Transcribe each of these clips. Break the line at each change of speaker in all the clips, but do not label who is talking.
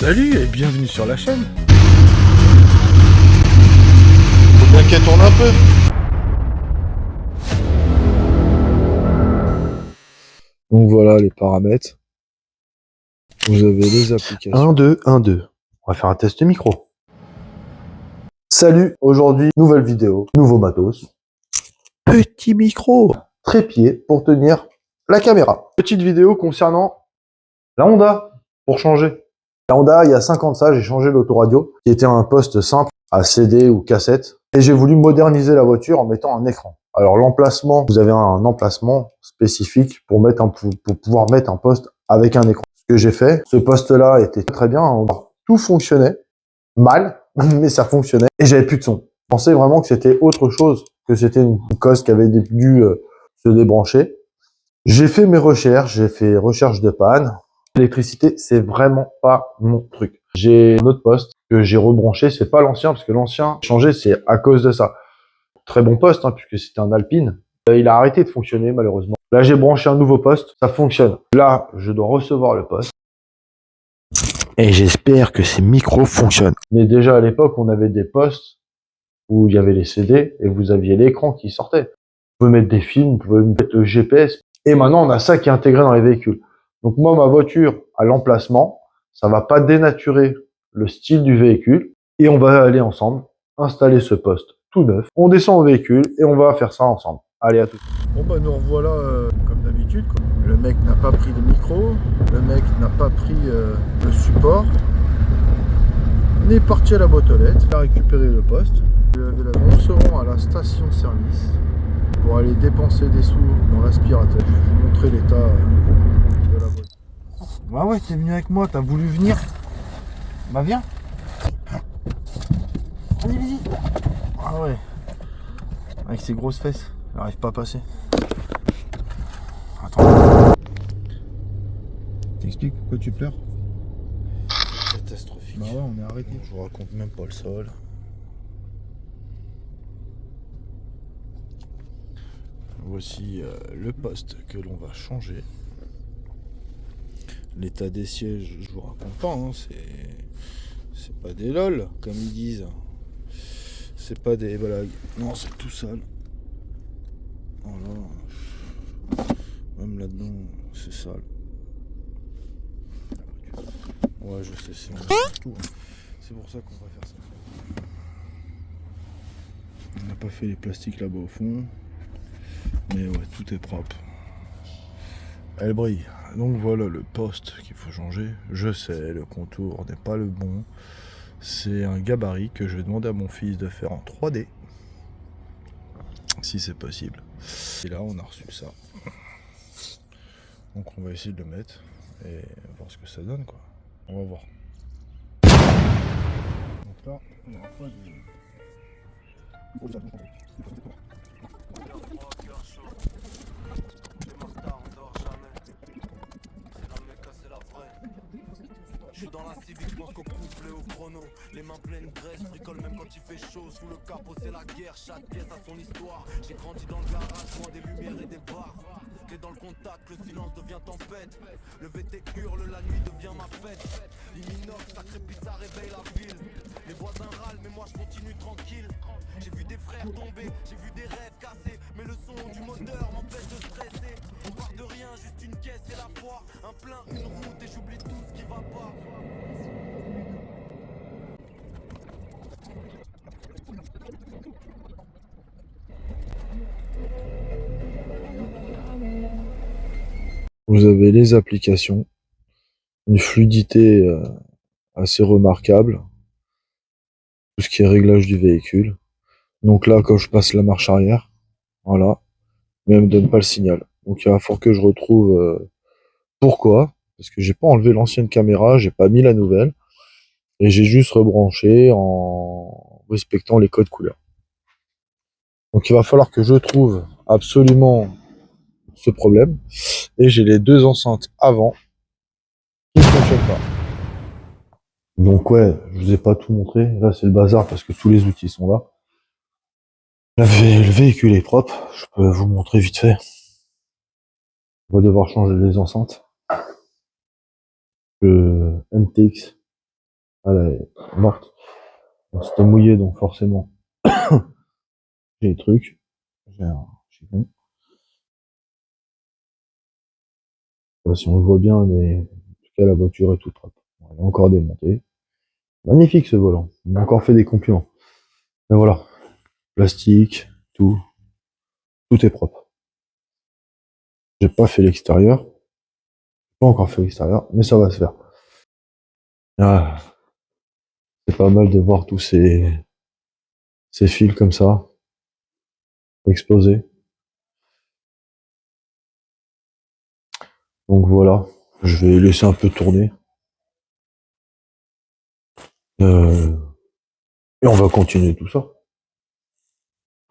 Salut et bienvenue sur la chaîne.
Faut bien qu'elle tourne un peu.
Donc voilà les paramètres. Vous avez les applications.
1, 2, 1, 2. On va faire un test micro. Salut, aujourd'hui, nouvelle vidéo, nouveau matos. Petit micro. Trépied pour tenir la caméra. Petite vidéo concernant la Honda, pour changer. La Honda, il y a 5 ans de ça, j'ai changé l'autoradio, qui était un poste simple à CD ou cassette. Et j'ai voulu moderniser la voiture en mettant un écran. Alors l'emplacement, vous avez un emplacement spécifique pour pouvoir mettre un poste avec un écran. Ce que j'ai fait, ce poste-là était très bien, tout fonctionnait, mal, mais ça fonctionnait, et j'avais plus de son. Je pensais vraiment que c'était autre chose, que c'était une cosse qui avait dû se débrancher. J'ai fait mes recherches, j'ai fait recherche de panne. L'électricité, c'est vraiment pas mon truc. J'ai un autre poste que j'ai rebranché, c'est pas l'ancien, parce que l'ancien changé, c'est à cause de ça. Très bon poste, hein, puisque c'était un Alpine. Il a arrêté de fonctionner, malheureusement. Là, j'ai branché un nouveau poste, ça fonctionne. Là, je dois recevoir le poste. Et j'espère que ces micros fonctionnent. Mais déjà, à l'époque, on avait des postes où il y avait les CD et vous aviez l'écran qui sortait. Vous pouvez mettre des films, vous pouvez mettre le GPS. Et maintenant, on a ça qui est intégré dans les véhicules. Donc moi, ma voiture, à l'emplacement, ça va pas dénaturer le style du véhicule. Et on va aller ensemble installer ce poste tout neuf. On descend au véhicule et on va faire ça ensemble. Allez, à tout de suite.
Bon bah nous revoilà comme d'habitude quoi. Le mec n'a pas pris le micro, le mec n'a pas pris le support. On est parti à la boîte aux lettres, il a récupéré le poste. On se rend à la station service pour aller dépenser des sous dans l'aspirateur, pour montrer l'état de la voiture. Bah ouais, t'es venu avec moi, t'as voulu venir. Bah viens. Vas-y, vas-y. Ah ouais. Avec ses grosses fesses, il n'arrive pas à passer. Attends. T'expliques pourquoi tu pleures?
C'est catastrophique.
Bah ouais, on est arrêté.
Je vous raconte même pas le sol. Voici le poste que l'on va changer. L'état des sièges, je vous raconte pas, hein, c'est pas des lol, comme ils disent. C'est pas des blagues. Non, c'est tout sale. Voilà. Même là-dedans, c'est sale. Ouais, je sais, c'est tout. C'est pour ça qu'on va faire ça. On n'a pas fait les plastiques là-bas au fond. Mais ouais, tout est propre. Elle brille. Donc voilà le poste qu'il faut changer. Je sais, le contour n'est pas le bon. C'est un gabarit que je vais demander à mon fils de faire en 3D. Si c'est possible. Et là, on a reçu ça. Donc on va essayer de le mettre et voir ce que ça donne, quoi. On va voir. Donc là, il n'y aura pas de...
Je suis dans la civique, je pense qu'au couplet, au chrono. Les mains pleines de graisse, je bricole même quand il fait chaud. Sous le capot, c'est la guerre, chaque pièce a son histoire. J'ai grandi dans le garage, loin des lumières et des bars. Clé dans le contact, le silence devient tempête. Le VT hurle, la nuit devient ma fête. L'iminox, ça crépite, ça réveille la ville. Les voisins râlent, mais moi je continue tranquille. J'ai vu des frères tomber, j'ai vu des rêves cassés. Mais le son du moteur m'empêche de stresser. On part de rien, juste une caisse et la foi. Un plein, une route et j'oublie tout ce qui va pas.
Vous avez les applications. Une fluidité assez remarquable. Tout ce qui est réglage du véhicule. Donc là, quand je passe la marche arrière, voilà, mais elle me donne pas le signal. Donc il va falloir que je retrouve pourquoi. Parce que j'ai pas enlevé l'ancienne caméra, j'ai pas mis la nouvelle. Et j'ai juste rebranché en respectant les codes couleurs. Donc il va falloir que je trouve absolument ce problème. Et j'ai les deux enceintes avant qui ne fonctionnent pas. Donc ouais, je vous ai pas tout montré. Là c'est le bazar parce que tous les outils sont là. Le véhicule est propre. Je peux vous montrer vite fait. On va devoir changer les enceintes. Le MTX Elle est morte. C'était mouillé, donc forcément, j'ai des trucs. J'ai un chiffon. Je sais pas si on le voit bien, mais en tout cas, la voiture est toute propre. Elle est encore démontée. Magnifique ce volant. On m'a encore fait des compliments. Mais voilà. Plastique, tout est propre. J'ai pas fait l'extérieur. Pas encore fait l'extérieur, mais ça va se faire. Ah, c'est pas mal de voir tous ces fils comme ça, exposés. Donc voilà. Je vais laisser un peu tourner. Euh, et on va continuer tout ça.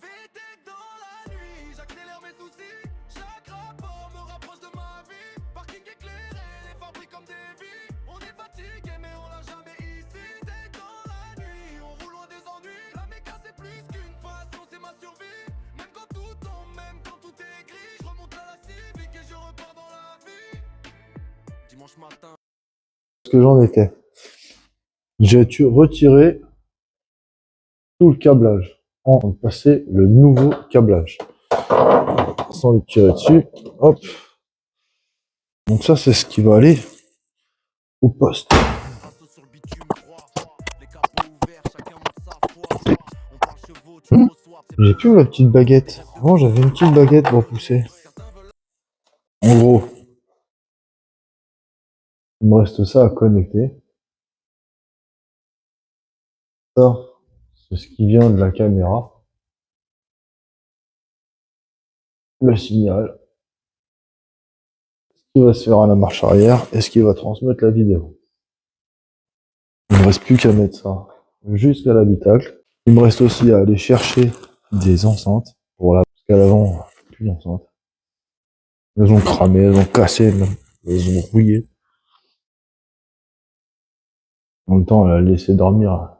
Vite dans la nuit, j'accélère mes soucis. Chaque rapport me rapproche de ma vie. Parking éclairé, les fabriques comme des vies. On est fatigué, mais on l'a jamais ici. C'est dans la nuit, on roule loin des ennuis. La méca, c'est plus qu'une passion, c'est ma survie. Même quand tout tombe, même quand tout est gris. Je remonte à la civique et je repars dans la vie. Dimanche matin.
Ce que j'en étais. J'ai retiré tout le câblage. En train de passer le nouveau câblage. Sans le tirer dessus. Hop. Donc ça, c'est ce qui va aller au poste.
Assaut sur le bitume froid. Les capots ouverts, chacun monte sa foi. On parle chevaux, tu reçois.
J'ai plus ma petite baguette. Avant, j'avais une petite baguette pour pousser. En gros, il me reste ça à connecter. Ça, c'est ce qui vient de la caméra. Le signal. Ce qui va se faire à la marche arrière et ce qui va transmettre la vidéo. Il me reste plus qu'à mettre ça jusqu'à l'habitacle. Il me reste aussi à aller chercher des enceintes pour la, parce qu'à l'avant, plus d'enceintes. Elles ont cramé, elles ont cassé, elles ont rouillé. En même temps, elle a laissé dormir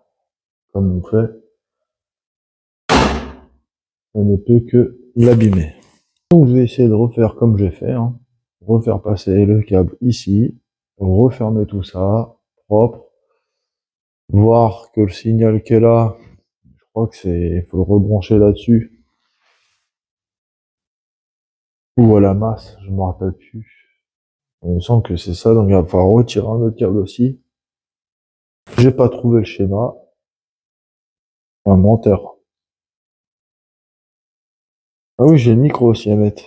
comme on fait. Ça ne peut que l'abîmer. Donc je vais essayer de refaire comme j'ai fait, hein. Refaire passer le câble ici, refermer tout ça, propre, voir que le signal qu'elle a, je crois que c'est, il faut le rebrancher là-dessus, ou à la masse, je me rappelle plus. Il me semble que c'est ça, donc il va falloir retirer un autre câble aussi. J'ai pas trouvé le schéma. Un menteur. Ah oui, j'ai le micro aussi à mettre.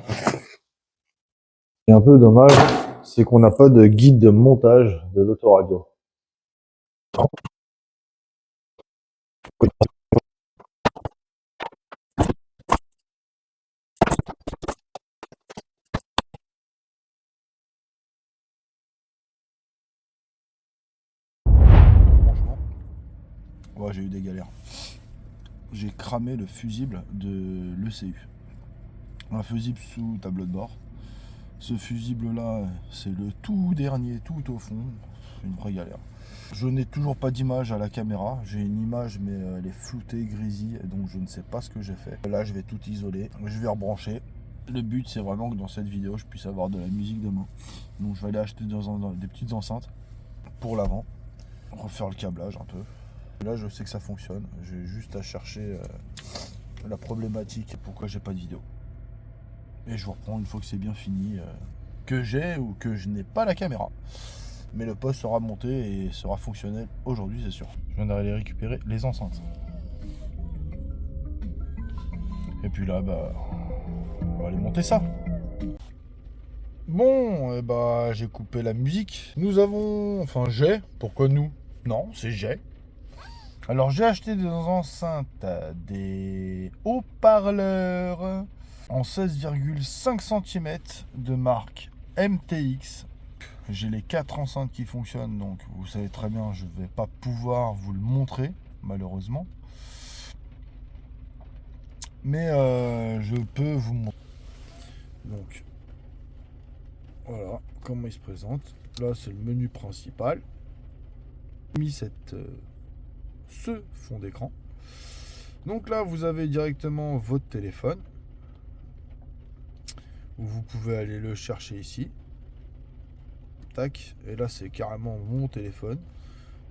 Ce qui est un peu dommage, c'est qu'on n'a pas de guide de montage de l'autoradio.
Franchement, ouais, j'ai eu des galères. J'ai cramé le fusible de l'ECU. Un fusible sous tableau de bord. Ce fusible-là, c'est le tout dernier, tout au fond. C'est une vraie galère. Je n'ai toujours pas d'image à la caméra. J'ai une image, mais elle est floutée, grisée, donc je ne sais pas ce que j'ai fait. Là, je vais tout isoler. Je vais rebrancher. Le but, c'est vraiment que dans cette vidéo, je puisse avoir de la musique demain. Donc, je vais aller acheter des petites enceintes pour l'avant. Refaire le câblage un peu. Là, je sais que ça fonctionne. J'ai juste à chercher la problématique, pourquoi j'ai pas de vidéo. Et je vous reprends une fois que c'est bien fini, que j'ai ou que je n'ai pas la caméra. Mais le poste sera monté et sera fonctionnel aujourd'hui, c'est sûr. Je viens d'aller récupérer les enceintes. Et puis là, bah, on va aller monter ça. Bon, et bah, j'ai coupé la musique. Nous avons, enfin j'ai, pourquoi nous? Non, c'est j'ai. Alors j'ai acheté des enceintes, des haut-parleurs en 16,5 cm de marque MTX. J'ai les 4 enceintes qui fonctionnent, donc vous savez très bien, je ne vais pas pouvoir vous le montrer, malheureusement. Mais je peux vous montrer. Donc, voilà comment il se présente. Là, c'est le menu principal. J'ai mis ce fond d'écran. Donc là, vous avez directement votre téléphone. où vous pouvez aller le chercher ici. Tac, et là c'est carrément mon téléphone.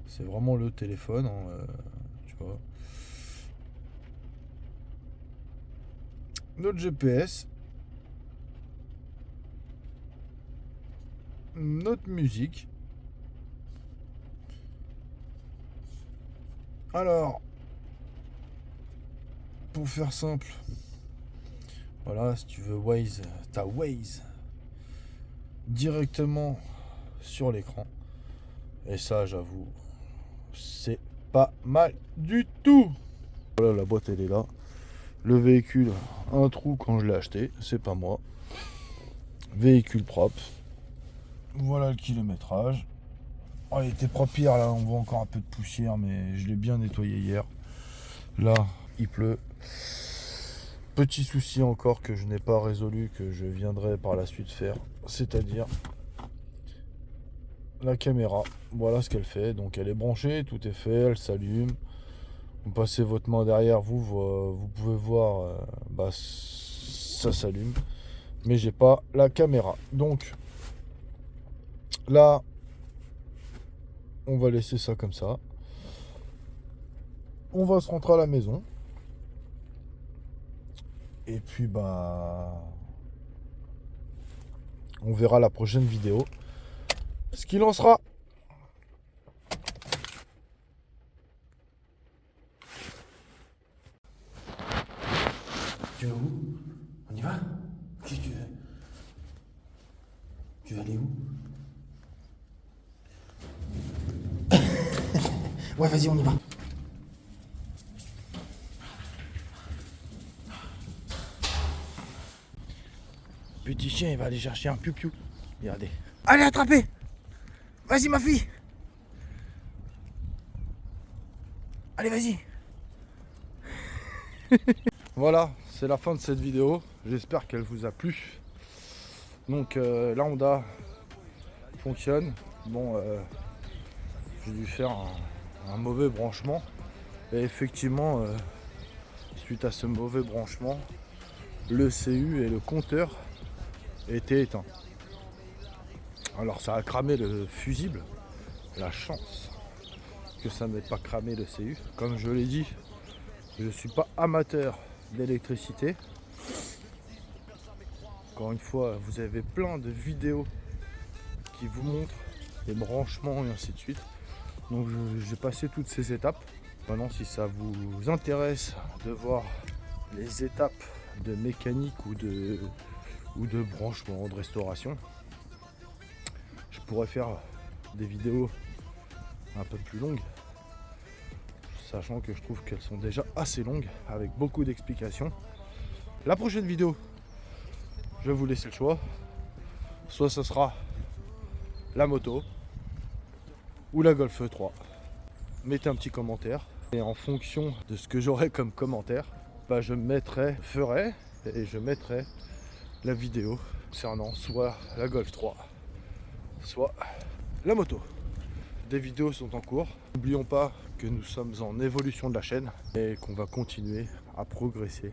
C'est vraiment le téléphone, hein, tu vois. Notre GPS. Notre musique. Alors, pour faire simple, voilà, si tu veux Waze, t'as Waze directement sur l'écran. Et ça, j'avoue, c'est pas mal du tout. Voilà, la boîte, elle est là. Le véhicule, un trou quand je l'ai acheté, c'est pas moi. Véhicule propre. Voilà le kilométrage. Oh, il était propre hier, là, on voit encore un peu de poussière, mais je l'ai bien nettoyé hier. Là, il pleut. Petit souci encore que je n'ai pas résolu, que je viendrai par la suite faire, c'est-à-dire la caméra. Voilà ce qu'elle fait. Donc elle est branchée, tout est fait, elle s'allume. Vous passez votre main derrière vous, vous pouvez voir, ça s'allume. Mais j'ai pas la caméra. Donc là, on va laisser ça comme ça. On va se rentrer à la maison. Et puis on verra la prochaine vidéo ce qu'il en sera.
Tu vas où? On y va? Qu'est-ce que tu veux? Tu vas aller où? Ouais, vas-y, on y va.
Petit chien, il va aller chercher un piou-piou. Regardez.
Allez, attrapez! Vas-y, ma fille! Allez, vas-y!
Voilà, c'est la fin de cette vidéo. J'espère qu'elle vous a plu. Donc la Honda fonctionne. Bon, j'ai dû faire un mauvais branchement. Et effectivement, suite à ce mauvais branchement, le CU et le compteur étaient éteints. Alors ça a cramé le fusible. La chance que ça n'ait pas cramé le CU. Comme je l'ai dit, je ne suis pas amateur d'électricité. Encore une fois, vous avez plein de vidéos qui vous montrent les branchements et ainsi de suite. Donc j'ai passé toutes ces étapes. Maintenant, si ça vous intéresse de voir les étapes de mécanique ou de branchement, de restauration, je pourrais faire des vidéos un peu plus longues, sachant que je trouve qu'elles sont déjà assez longues avec beaucoup d'explications. La prochaine vidéo, je vais vous laisser le choix. Soit ce sera la moto ou la Golf 3. Mettez un petit commentaire et en fonction de ce que j'aurai comme commentaire, je ferai la vidéo concernant soit la Golf 3, soit la moto. Des vidéos sont en cours. N'oublions pas que nous sommes en évolution de la chaîne et qu'on va continuer à progresser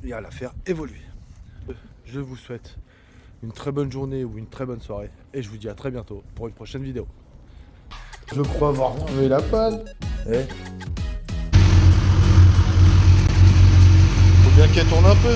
et à la faire évoluer. Je vous souhaite une très bonne journée ou une très bonne soirée et je vous dis à très bientôt pour une prochaine vidéo.
Je crois avoir trouvé la panne.
Eh,
Faut bien qu'elle tourne un peu.